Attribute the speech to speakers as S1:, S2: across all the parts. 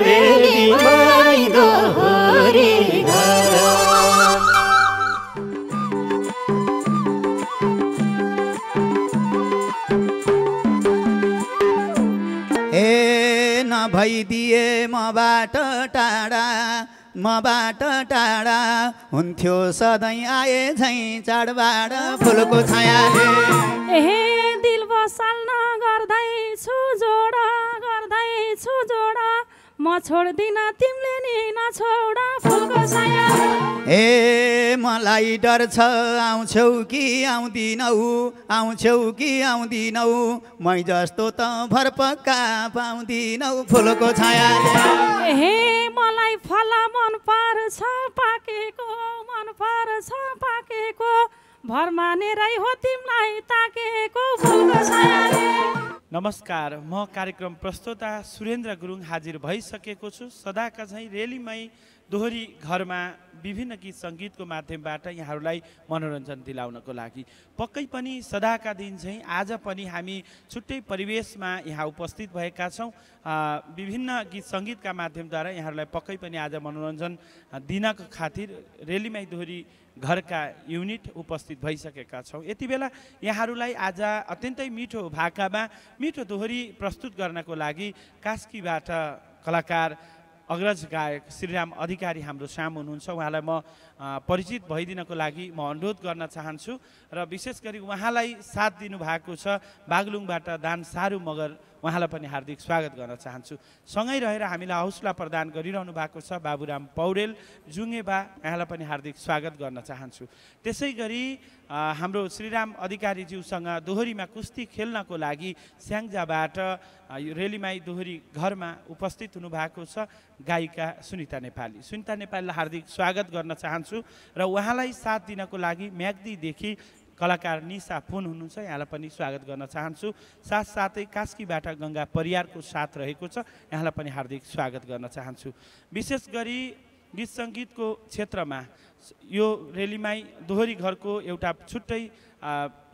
S1: रेलीमै दोहोरी घर।
S2: ए नभइदिए मबाट टाढा मबाट टाढा हुन्थ्यो सधैँ आए झैँ चाडबाड फुलको छायाले।
S3: ए दिल बसाल्न गर्दैछु जोडा गर्दैछु जोडा म छोड्दिन तिमीले नि नछोडा फुलको छायाले।
S2: ए मलाई डर छ आउँछौ कि आउँदिनौ आउँछौ कि आउँदिनौ मै जस्तो त भरपक्का पाउँदिनौ फुलको छायाले।
S3: ए मलाई फल मन पर्छ पाकेको मन पर्छ पाकेको भर मानेरै हो तिमीलाई ताकेको फुलको छायाले।
S4: नमस्कार, म कार्यक्रम प्रस्तोता सुरेन्द्र गुरुङ हाजिर भइसकेको छु। सदाका झैँ रेलीमै दोहोरी घरमा विभिन्न गीत सङ्गीतको माध्यमबाट यहाँहरूलाई मनोरञ्जन दिलाउनको लागि। पक्कै पनि सदाका दिन चाहिँ आज पनि हामी छुट्टै परिवेशमा यहाँ उपस्थित भएका छौँ। विभिन्न गीत सङ्गीतका माध्यमद्वारा यहाँहरूलाई पक्कै पनि आज मनोरञ्जन दिनको खातिर रेलीमै दोहोरी घरका युनिट उपस्थित भइसकेका छौँ। यति बेला यहाँहरूलाई आज अत्यन्तै मिठो भाकामा मिठो दोहोरी प्रस्तुत गर्नको लागि कास्कीबाट कलाकार अग्रज गायक श्रीराम अधिकारी हाम्रो सामु हुनुहुन्छ। उहाँलाई म परिचित भइदिनको लागि म अनुरोध गर्न चाहन्छु र विशेष गरी उहाँलाई साथ दिनुभएको छ बागलुङबाट दान सारू मगर, उहाँलाई पनि हार्दिक स्वागत गर्न चाहन्छु। सँगै रहेर हामीलाई हौसला प्रदान गरिरहनु भएको छ बाबुराम पौडेल जुङ्गेबा, यहाँलाई पनि हार्दिक स्वागत गर्न चाहन्छु। त्यसै गरी हाम्रो श्रीराम अधिकारीज्यूसँग दोहोरीमा कुस्ती खेल्नको लागि स्याङ्जाबाट रेलीमाई दोहोरी घरमा उपस्थित हुनुभएको छ गायिका सुनिता नेपाली। सुनिता नेपालीलाई हार्दिक स्वागत गर्न चाहन्छु र उहाँलाई साथ दिनको लागि म्याग्दीदेखि कलाकार निशा पुन हुनुहुन्छ, यहाँलाई पनि स्वागत गर्न चाहन्छु। साथसाथै कास्कीबाट गङ्गा परियारको साथ रहेको छ, यहाँलाई पनि हार्दिक स्वागत गर्न चाहन्छु। विशेष गरी गीत सङ्गीतको क्षेत्रमा यो रेलीमाई दोहोरी घरको एउटा छुट्टै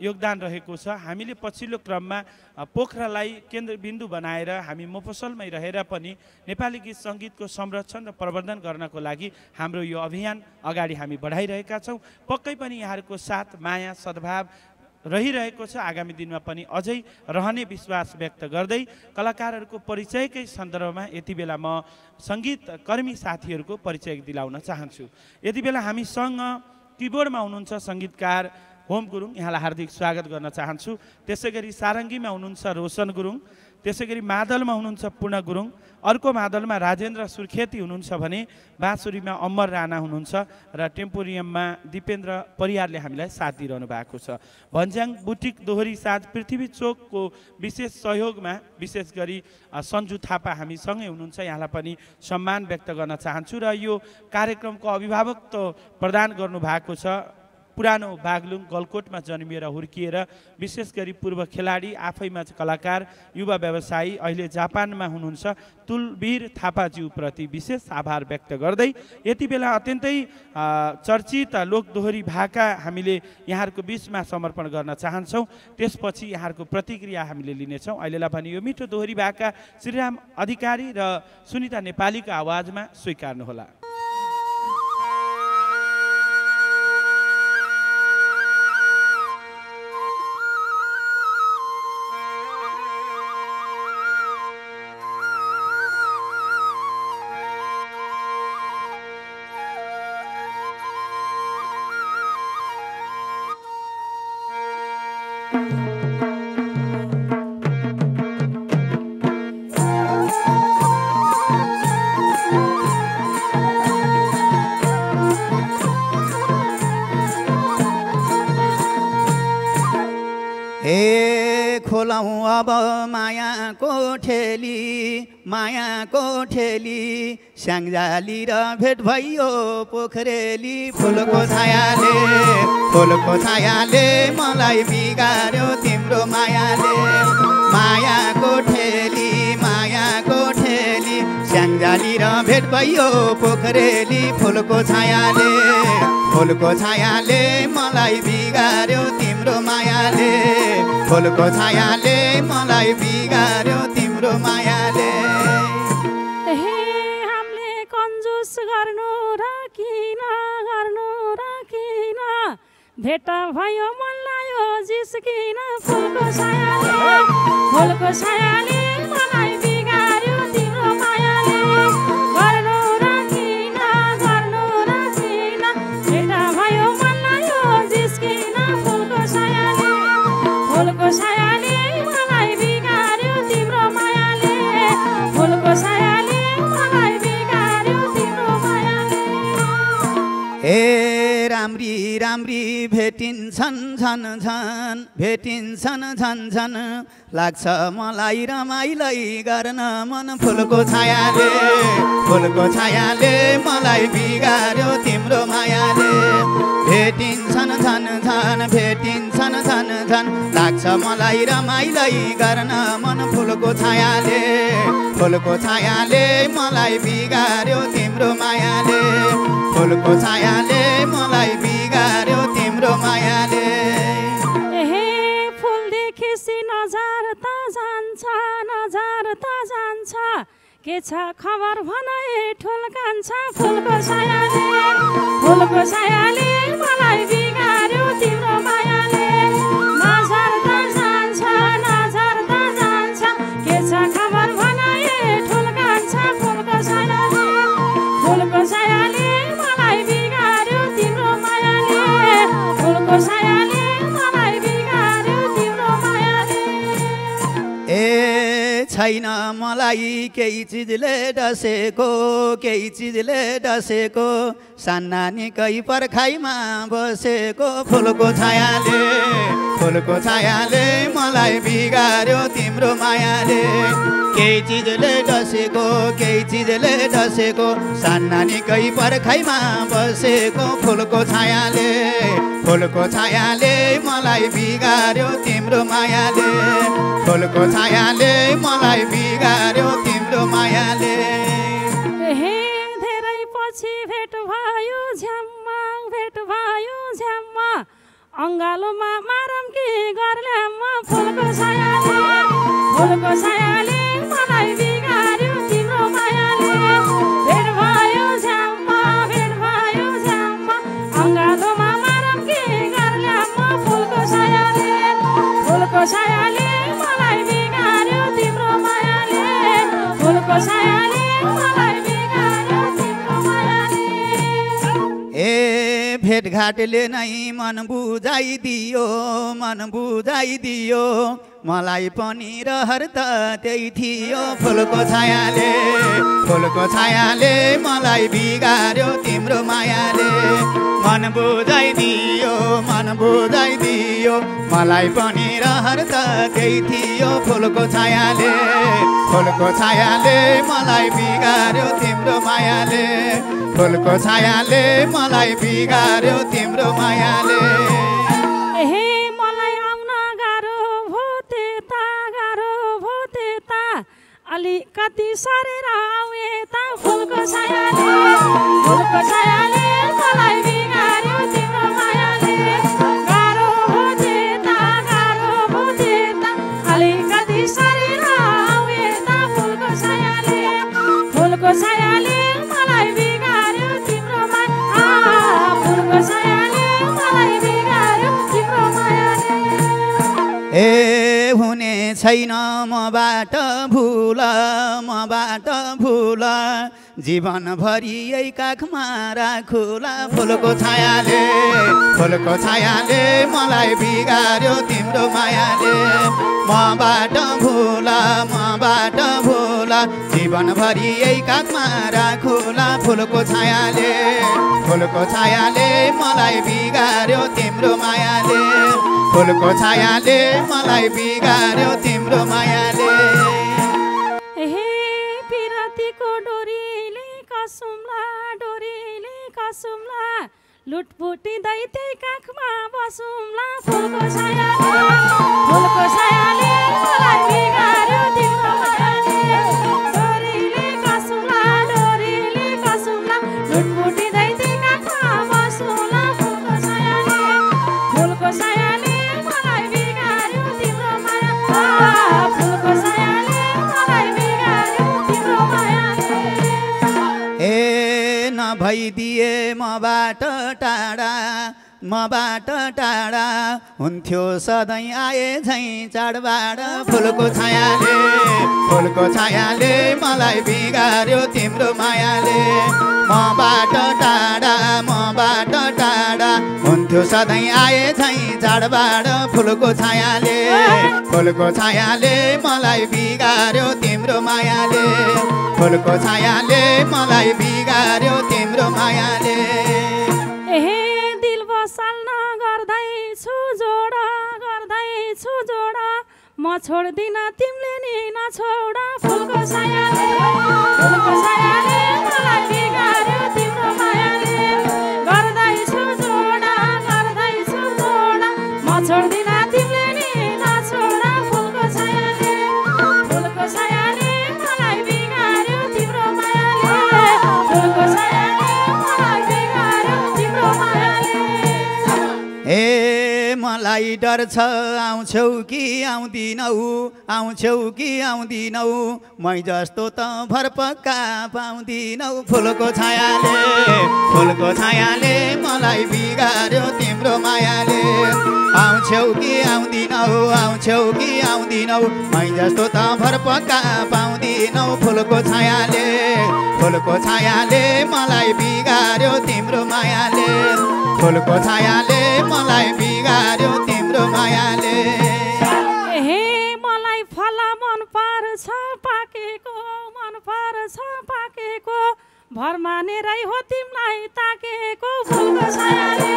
S4: योगदान रहेको छ। हामीले पछिल्लो क्रममा पोखरालाई केन्द्रबिन्दु बनाएर हामी मफसलमै रहेर पनि नेपाली गीत सङ्गीतको संरक्षण र प्रवर्धन गर्नको लागि हाम्रो यो अभियान अगाडि हामी बढाइरहेका छौँ। पक्कै पनि यहाँहरूको साथ माया सद्भाव रहिरहेको छ, आगामी दिनमा पनि अझै रहने विश्वास व्यक्त गर्दै कलाकारहरूको परिचयकै सन्दर्भमा यति बेला म सङ्गीत कर्मी साथीहरूको परिचय दिलाउन चाहन्छु। यति बेला हामीसँग किबोर्डमा हुनुहुन्छ सङ्गीतकार होम गुरुङ, यहाँलाई हार्दिक स्वागत गर्न चाहन्छु। त्यसै गरी सारङ्गीमा हुनुहुन्छ रोशन गुरुङ, त्यसै गरी मादलमा हुनुहुन्छ पूर्ण गुरुङ, अर्को मादलमा राजेन्द्र सुर्खेती हुनुहुन्छ भने बाँसुरीमा अमर राणा हुनुहुन्छ र टेम्पोरियममा दिपेन्द्र परियारले हामीलाई साथ दिइरहनु भएको छ। भन्ज्याङ बुटिक दोहोरी साथ पृथ्वी चोकको विशेष सहयोगमा विशेष गरी सन्जु थापा हामीसँगै हुनुहुन्छ, यहाँलाई पनि सम्मान व्यक्त गर्न चाहन्छु र यो कार्यक्रमको अभिभावकत्व प्रदान गर्नुभएको छ पुरानो बागलुङ गलकोटमा जन्मिएर हुर्किएर विशेष गरी पूर्व खेलाडी आफैमा कलाकार युवा व्यवसायी अहिले जापानमा हुनुहुन्छ तुलवीर थापाज्यूप्रति विशेष आभार व्यक्त गर्दै यति बेला अत्यन्तै चर्चित लोकदोहोरी भाका हामीले यहाँहरूको बिचमा समर्पण गर्न चाहन्छौँ। त्यसपछि यहाँहरूको प्रतिक्रिया हामीले लिनेछौँ। अहिलेलाई भने यो मिठो दोहोरी भाका श्रीराम अधिकारी र सुनिता नेपालीको आवाजमा स्वीकार्नुहोला।
S2: खोलौँ अब मायाको ठेली स्याङ्जाली र भेट भइयो पोखरेली फुलको छायाले मलाई बिगार्यो तिम्रो मायाले मायाको ठेली स्याङ्जाली र भेट भइयो पोखरेली फुलको छायाले मलाई बिगार्यो तिम्रो मायाले फुलको छायाले मलाई बिगार्यो तिम्रो मायाले।
S3: भेट भयो मलाई हो जिस्किन फुलको सायाले मलाई बिगार्यो तिम्रो मायाले गर्नु र किन भेट भयो मलाई हो जिस्किन फुलको सायाले मलाई बिगार्यो तिम्रो मायाले फुलको सायाले मलाई बिगार्यो तिम्रो मायाले
S2: ए राम्री राम्री भेटिन्छन् झन् लाग्छ मलाई रमाइलै गर्न मन फुलको छायाले मलाई बिगार्यो तिम्रो मायाले भेटिन्छन् झन् लाग्छ मलाई रमाइलै गर्न मन फुलको छायाले मलाई बिगार्यो तिम्रो मायाले फुलको छायाले मलाई बिगार्यो तिम्रो मायाले
S3: फुल देखेसी नजर त जान्छ के छ खबर भन ठुल कान्छ फुलको सायाले मलाई बिगार्यो तिम्रो मायाले नजर त जान्छ के छ खबर भन ठुल कान्छ फुलको सायाले मलाई बिगार्यो तिम्रो मायाले फुलको सायाले मलाई बिगार्यो तिम्रो मायाले
S2: ए छैन मलाई केही चिजले डसेको सान्नानीकै पर्खाइमा बसेको फुलको छायाले मलाई बिगार्यो तिम्रो मायाले केही चिजले डसेको सान्नानीकै पर्खाइमा बसेको फुलको छायाले मलाई बिगार्यो तिम्रो मायाले फुलको छायाले मलाई बिगार्यो तिम्रो मायाले
S3: धेरै पछि भेट भयो झ्याम्मा अङ्गालोमा मारम के गर्ल्याम्मा फुलको सायाले मलाई बिगार्यो तिम्रो मायाले भेट भयो झ्याम्मा अङ्गालोमा मारम के गर्ल्याम्मा फुलको सायाले मलाई बिगार्यो तिम्रो मायाले फुलको सायाले मलाई बिगार्यो तिम्रो मायाले
S2: ए भेटघाटले नै मन बुझाइदियो मलाई पनि रहर त त्यही थियो फुलको छायाले मलाई बिगार्यो तिम्रो मायाले मन बुझाइदियो मलाई पनि रहर त त्यही थियो फुलको छायाले मलाई बिगार्यो तिम्रो मायाले फुलको छायाले मलाई बिगार्यो तिम्रो मायाले
S3: मलाई आउन गाह्रो भो त्यता अलिकति सरेर आऊ यता फुलको सायाले मलाई बिगार्यो तिम्रो मायाले गाह्रो भो त्यता अलिकति सरेर आऊ यता फुलको सायाले मलाई बिगार्यो तिम्रो माया फुलको सायाले मलाई बिगार्यो तिम्रो मायाले
S2: ए हुने छैन मबाट भुल जीवनभरि यही काखमा राखुला फुलको छायाले मलाई बिगार्यो तिम्रो मायाले मबाट भुल जीवनभरि यही काखमा राखुला फुलको छायाले मलाई बिगार्यो तिम्रो मायाले फुलको छायाले मलाई बिगार्यो तिम्रो मायाले
S3: पिरातीको डोरीले कसुम्ला लुटपुटिँदै त्यही काखमा बसुम्ला फुलको सायाले मलाई बिगार्यो तिम्रो मायाले डोरीले कसुम्ला लुटपुटिँदै त्यही काखमा बसुम्ला फुलको सायाले मलाई बिगार्यो तिम्रो माया फुलको सायाले मलाई बिगार्यो तिम्रो मायाले
S2: ए नभइदिए मबाट टाढा मबाट टाढा हुन्थ्यो सधैँ आए झैँ चाडबाड फुलको छायाले मलाई बिगार्यो तिम्रो मायाले मबाट टाढा हुन्थ्यो सधैँ आए झैँ चाडबाड फुलको छायाले मलाई बिगार्यो तिम्रो मायाले फुलको छायाले मलाई बिगार्यो तिम्रो मायाले
S3: दिल बसाल्न गर्दैछु जोडा म छोड्दिन तिमीले नि नछोड फुलको छायाले मलाई बिगार्यो तिम्रो मायाले गर्दैछु जोडा म छोड्दिन तिमीले नि नछोड फुलको छायाले मलाई बिगार्यो तिम्रो मायाले फुलको छायाले मलाई बिगार्यो तिम्रो मायाले
S2: ए मलाई डर छ आउँछौ कि आउँदिनौ मै जस्तो त भरपक्का पाउँदिनौ फुलको छायाले मलाई बिगार्यो तिम्रो मायाले आउँछौ कि आउँदिनौ मै जस्तो त भरपक्का पाउँदिनौ फुलको छायाले मलाई बिगार्यो तिम्रो मायाले फुलको छायाले मलाई बिगार्यो तिम्रो मायाले
S3: मलाई फल मन पर्छ पाकेको भर मानेरै हो तिमीलाई ताकेको फुलको छायाले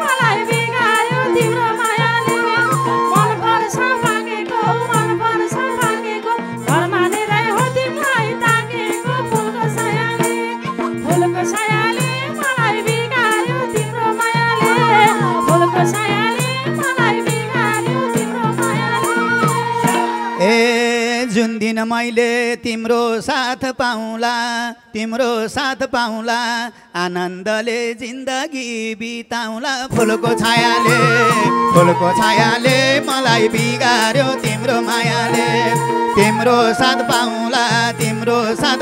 S3: मलाई बिगार्यो तिम्रो मायाले मन पर्छ पाकेको भर मानेरै हो तिमीलाई ताकेको फुलको छायाले मलाई बिगार्यो तिम्रो मायाले फुलको छायाले मलाई बिगार्यो तिम्रो मायाले
S2: ए जुन दिन मैले तिम्रो साथ पाउँला आनन्दले जिन्दगी बिताउँला फुलको छायाले मलाई बिगार्यो तिम्रो मायाले तिम्रो साथ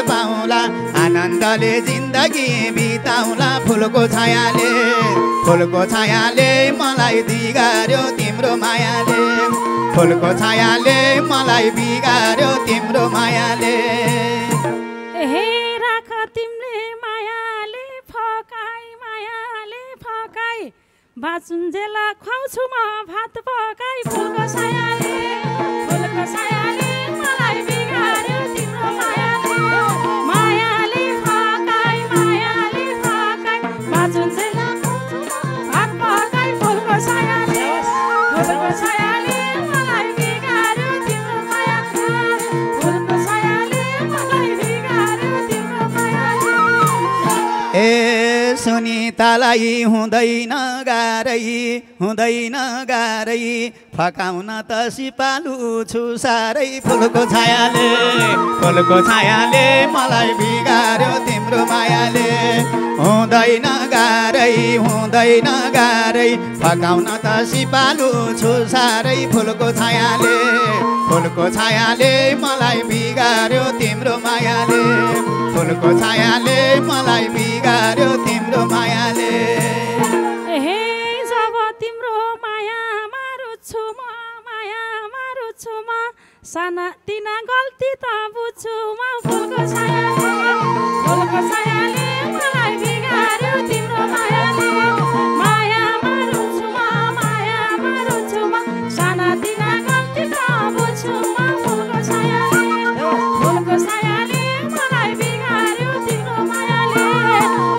S2: पाउँला आनन्दले जिन्दगी बिताउँला फुलको छायाले मलाई बिगार्यो तिम्रो मायाले फुलको छायाले मलाई बिगार्यो तिम्रो मायाले
S3: राख तिमीले मायाले फकाई बाचुन्जेला खुवाउँछु म भात पकाई फुलको छायाले मलाई बिगार्यो तिम्रो मायाले फकाई बाचुन्जेला खुवाउँछु म भात पकाई फुलको छायाले मलाई बिगार्यो तिम्रो मायाले फुलको छायाले मलाई बिगार्यो तिम्रो मायाले
S2: ए सुनितालाई हुँदैन गारै फकाउन त सिपालु छु सारै फुलको छायाले मलाई बिगार्यो तिम्रो मायाले हुँदैन गारै फकाउन त सिपालु छु सारै फुलको छायाले मलाई बिगार्यो तिम्रो मायाले फुलको छायाले मलाई बिगार्यो तिम्रो मायाले
S3: जब तिम्रो मायामा रुच्छु म साना तिना गल्ती त बुझ्छु म फुलको छायाले मलाई बिगार्यो तिम्रो मायाले मायामा रुच्छु म साना तिना गल्ती त बुझ्छु म फुलको छायाले मलाई बिगार्यो तिम्रो मायाले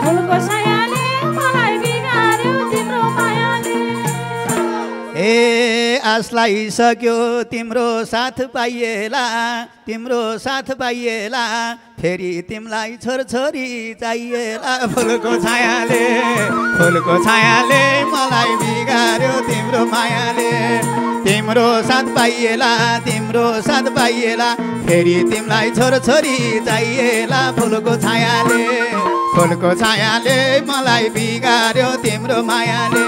S3: फुलको छायाले मलाई बिगार्यो तिम्रो मायाले
S2: ए आशलाई सक्यो तिम्रो साथ पाइएला फेरि तिमीलाई छोरछोरी चाहिएला फुलको छायाले मलाई बिगार्यो तिम्रो मायाले तिम्रो साथ पाइएला फेरि तिमीलाई छोरछोरी चाहिएला फुलको छायाले मलाई बिगार्यो तिम्रो मायाले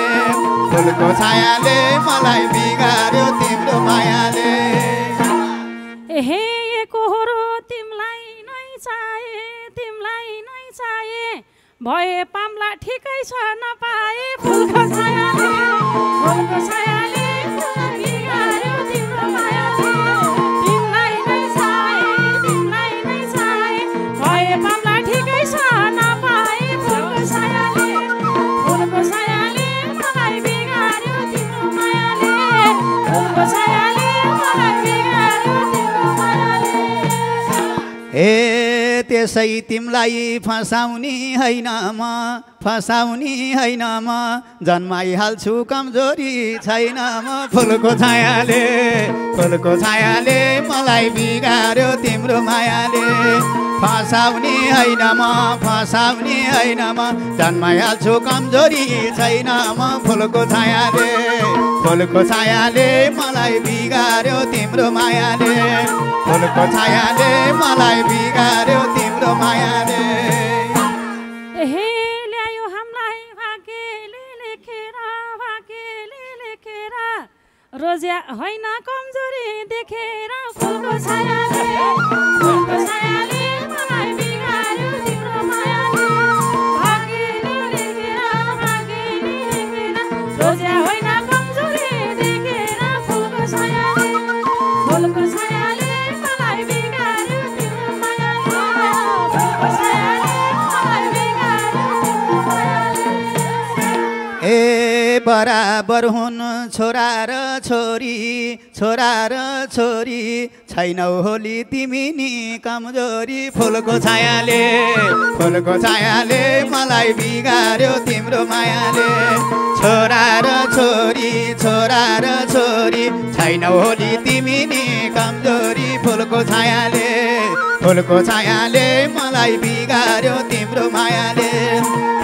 S2: फुलको छायाले मलाई बिगार्यो तिम्रो मायाले
S3: कोहरो तिमीलाई नै चाहे भए पाम्ला ठिकै छ नपाए फुलको छायाले मलाई बिगार्यो तिम्रो मायाले तिमीलाई नै छाए भए पाम्ला ठिकै छ नपाए फुलको छायाले मलाई बिगार्यो तिम्रो मायाले फुलको छायाले मलाई बिगार्यो तिम्रो मायाले
S2: ए त्यसै तिमीलाई फसाउने होइन म जन्माइहाल्छु कमजोरी छैन म फुलको छायाले मलाई बिगार्यो तिम्रो मायाले फसाउने होइन म जन्माइहाल्छु कमजोरी छैन म फुलको छायाले मलाई बिगार्यो तिम्रो मायाले फुलको छायाले मलाई बिगार्यो तिम्रो मायाले
S3: हे ल्यायो हामीलाई भाग्यले लेखेर रोज्या होइन कमजोरी देखेर फुलको छायाले मलाई बिगार्यो तिम्रो मायाले भाग्यले लेखेर रोज्या होइन कमजोरी देखेर फुलको छायाले मलाई बिगार्यो तिम्रो मायाले फुलको छायाले मलाई बिगार्यो तिम्रो मायाले
S2: ए बराबर हुन् छोरा र छोरी छैनौ होली तिमी नि कमजोरी फुलको छायाले मलाई बिगार्यो तिम्रो मायाले छोरा र छोरी छैनौ होली तिमी नि कमजोरी फुलको छायाले मलाई बिगार्यो तिम्रो मायाले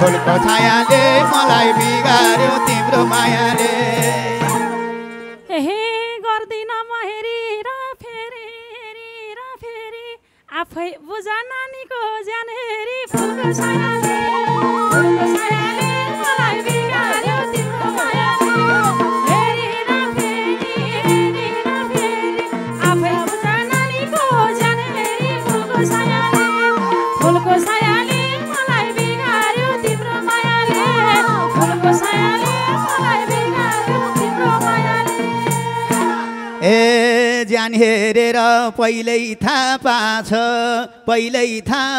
S2: फुलको छायाले मलाई बिगार्यो तिम्रो मायाले
S3: हे गर्दिन म हेरी र फेरि आफै बुझ नानीको ज्यान हेरी फुलको छायाले मलाई बिगार्यो तिम्रो मायाले हेरी र फेरि आफै बुझ नानीको ज्यान हेरी फुलको छायाले मलाई बिगार्यो तिम्रो मायाले फुलको छायाले मलाई बिगार्यो तिम्रो मायाले
S2: ए ज्यान हेरेर पहिल्यै थाहा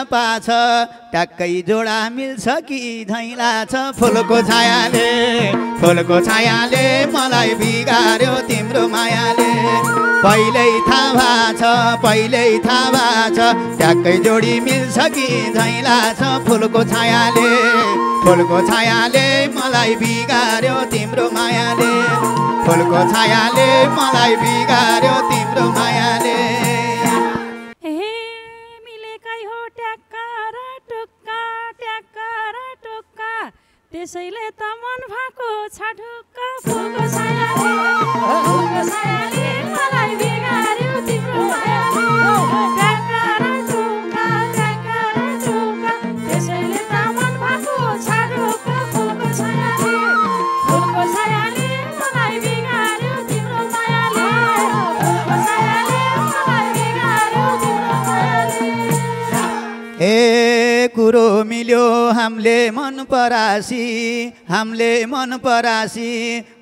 S2: पाछ ट्याक्कै जोडा मिल्छ कि झैला छ फुलको छायाले मलाई बिगार्यो तिम्रो मायाले पहिल्यै थाहा छ ट्याक्कै जोडी मिल्छ कि झैला छ फुलको छायाले मलाई बिगार्यो तिम्रो मायाले फुलको छायाले मलाई बिगार्यो तिम्रो मायाले
S3: हे मिलेकै हो ट्याक्का र टुक्का त्यसैले त मन भएको छ ढुक्क फुलको छायाले मलाई बिगार्यो तिम्रो मायाले ट्याक्का र टुक्का त्यसैले त मन भएको छ ढुक्क फुलको छायाले मलाई बिगार्यो तिम्रो मायाले फुलको छायाले मलाई बिगार्यो तिम्रो मायाले
S2: ए कुरो मिल्यो हामीले मन परासी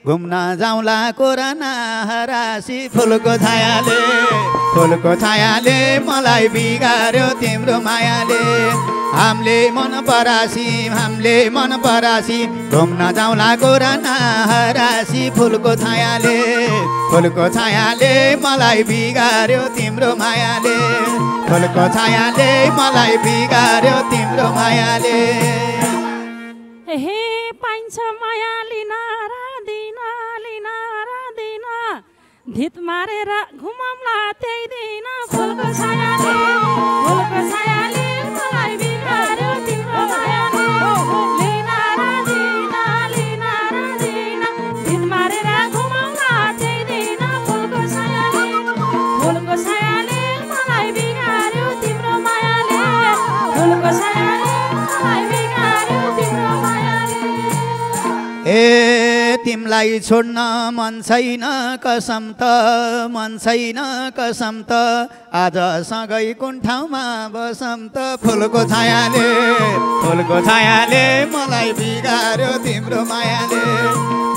S2: घुम्न जाउँला कोरोना हरासी फुलको छायाले मलाई बिगार्यो तिम्रो मायाले हामीले मन परासी घुम्न जाउँला कोरोना हरासी फुलको छायाले मलाई बिगार्यो तिम्रो मायाले फुलको छायाले मलाई बिगार्यो तिम्रो मायाले
S3: हे पाइन्छ माया लिन धित मारेर घुमौँला त्यही दिन फुलको छायाले मलाई बिगार्यो तिम्रो मायाले लिन धित मारेर घुमौँला त्यही दिन फुलको छायाले मलाई बिगार्यो तिम्रो मायाले फुलको छायाले मलाई बिगार्यो तिम्रो मायाले
S2: ए तिमलाई छोड्न मन छैन कसम त मन छैन कसम त आज सँगै कुन ठाउँमा बसम त फुलको छायाले मलाई बिगार्यो तिम्रो मायाले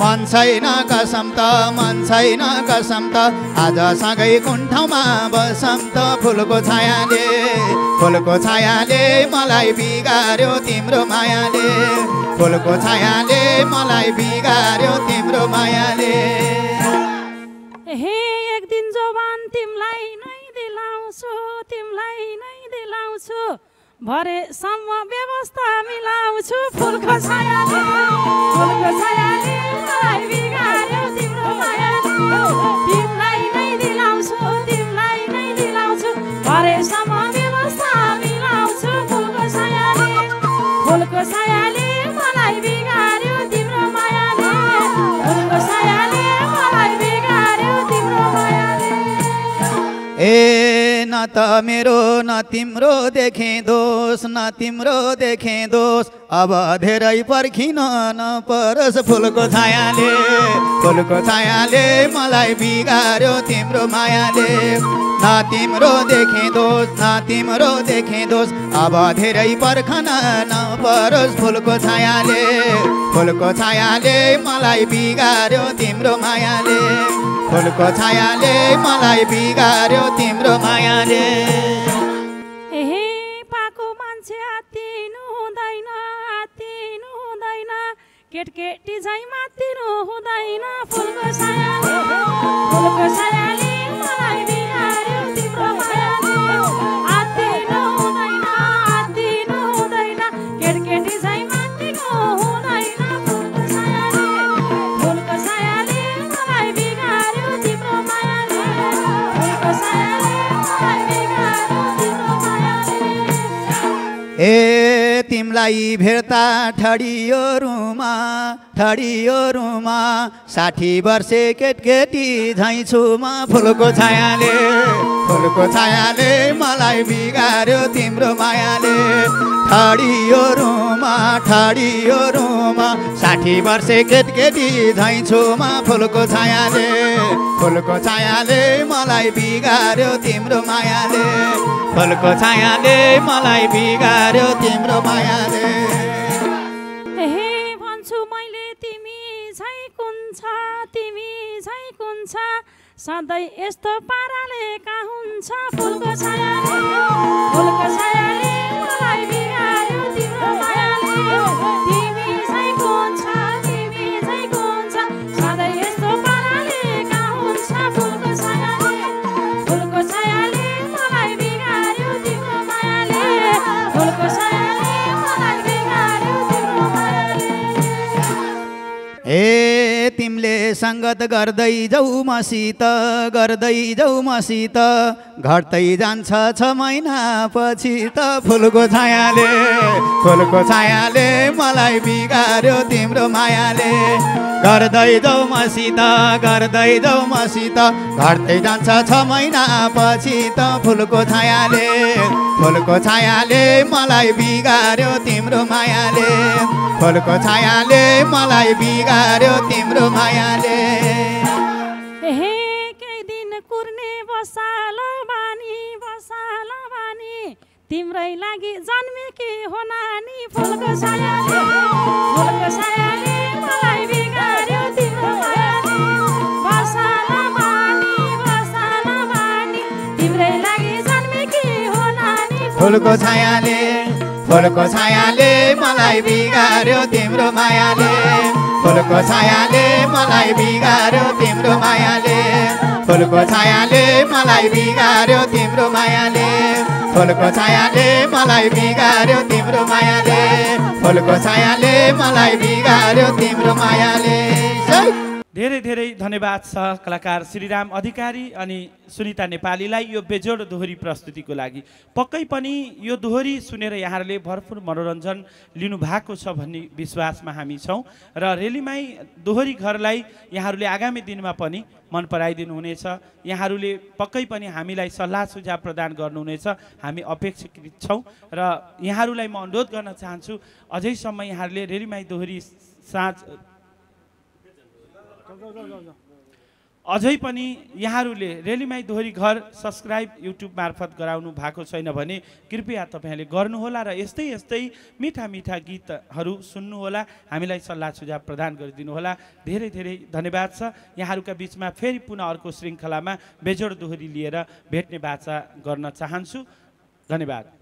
S2: मन छैन कसम त मन छैन कसम त आज सँगै कुन ठाउँमा बसम त फुलको छायाले मलाई बिगार्यो तिम्रो मायाले फुलको छायाले मलाई बिगार्यो तिम्रो मायाले
S3: हे एक दिन जवान तिमलाई नै दिलाउँछु भरेसम्म व्यवस्था मिलाउँछु फुलको छायाले मलाई बिगार्यो तिम्रो मायाले तिमलाई नै दिलाउँछु भरेसम्म व्यवस्था मिलाउँछु फुलको छायाले मलाई बिगार्यो तिम्रो मायाले फुलको छायाले मलाई बिगार्यो तिम्रो मायाले
S2: ए न त मेरो न तिम्रो देखेँ दोष अब धेरै पर्खिन नपरोस् फुलको छायाले मलाई बिगार्यो तिम्रो मायाले न तिम्रो देखेँ दोष अब धेरै पर्खन नपरोस् फुलको छायाले मलाई बिगार्यो तिम्रो मायाले फुलको छायाले मलाई बिगार्यो तिम्रो मायाले
S3: हे पाको मान्छे आत्तिनु हुँदैन केटकेटी झै मात्तिनु हुँदैन फुलको छायाले मलाई बिगार्यो तिम्रो मायाले आत्तिनु हुँदैन केटकेटी झै मात्तिनु हुँदैन फुलको छायाले मलाई बिगार्यो तिम्रो मायाले फुलको छायाले मलाई बिगार्यो तिम्रो मायाले
S2: ए तिमलाई भेट्दा ठडियो रुमा 60 वर्षे केटकेटी झैँ छुमा फुलको छायाले मलाई बिगार्यो तिम्रो मायाले ठडियो रुमा 60 वर्षे केटकेटी झैँ छुमा फुलको छायाले मलाई बिगार्यो तिम्रो मायाले फुलको छायाले मलाई बिगार्यो तिम्रो मायाले
S3: हे भन्छु मैले तिमी झै कुन छ सधैँ यस्तो पाराले का हुन्छ फुलको छायाले मलाई बिगार्यो तिम्रो मायाले तिमी झै कुन छ सधैँ यस्तो पाराले का हुन्छ फुलको छायाले मलाई बिगार्यो तिम्रो मायाले फुलको छायाले मलाई बिगार्यो तिम्रो मायाले
S2: ए तिमीले सङ्गत गर्दै जाऊ मसित घट्दै जान्छ 6 महिना पछि त फुलको छायाले मलाई बिगार्यो तिम्रो मायाले गर्दै जाऊ मसित घट्दै जान्छ 6 महिना पछि त फुलको छायाले मलाई बिगार्यो तिम्रो मायाले फुलको छायाले मलाई बिगार्यो तिम्रो मायाले
S3: हे केही दिन कुर्ने बसाल बानी तिम्रै लागि जन्मेकी हो नानी फुलको छायाले मलाई बिगार्यो तिम्रो मायाले बसाल बानी तिम्रै लागि जन्मेकी हो नानी
S2: फुलको छायाले मलाई बिगार्यो तिम्रो मायाले फुलको छायाले मलाई बिगार्यो तिम्रो मायाले फुलको छायाले मलाई बिगार्यो तिम्रो मायाले फुलको छायाले मलाई बिगार्यो तिम्रो मायाले फुलको छायाले मलाई बिगार्यो तिम्रो मायाले
S4: धेरै धेरै धन्यवाद छ कलाकार श्रीराम अधिकारी अनि सुनिता नेपालीलाई यो बेजोड दोहोरी प्रस्तुतिको लागि। पक्कै पनि यो दोहोरी सुनेर यहाँहरूले भरपुर मनोरञ्जन लिनुभएको छ भन्ने विश्वासमा हामी छौँ र रेलीमाई दोहोरी घरलाई यहाँहरूले आगामी दिनमा पनि मन पराइदिनु हुनेछ। यहाँहरूले पक्कै पनि हामीलाई सल्लाह सुझाव प्रदान गर्नुहुनेछ, हामी अपेक्षित छौँ र यहाँहरूलाई म अनुरोध गर्न चाहन्छु अझैसम्म यहाँहरूले रेलीमाई दोहोरी साँझ अझै पनि यहाँहरूले रेलीमाई दोहोरी घर सब्सक्राइब युट्युब मार्फत गराउनु भएको छैन भने कृपया तपाईँहरूले गर्नुहोला र यस्तै यस्तै मिठा मिठा गीतहरू सुन्नुहोला, हामीलाई सल्लाह सुझाव प्रदान गरिदिनुहोला। धेरै धेरै धन्यवाद छ। यहाँहरूका बिचमा फेरि पुनः अर्को श्रृङ्खलामा बेजोड दोहोरी लिएर भेट्ने बाचा गर्न चाहन्छु। धन्यवाद।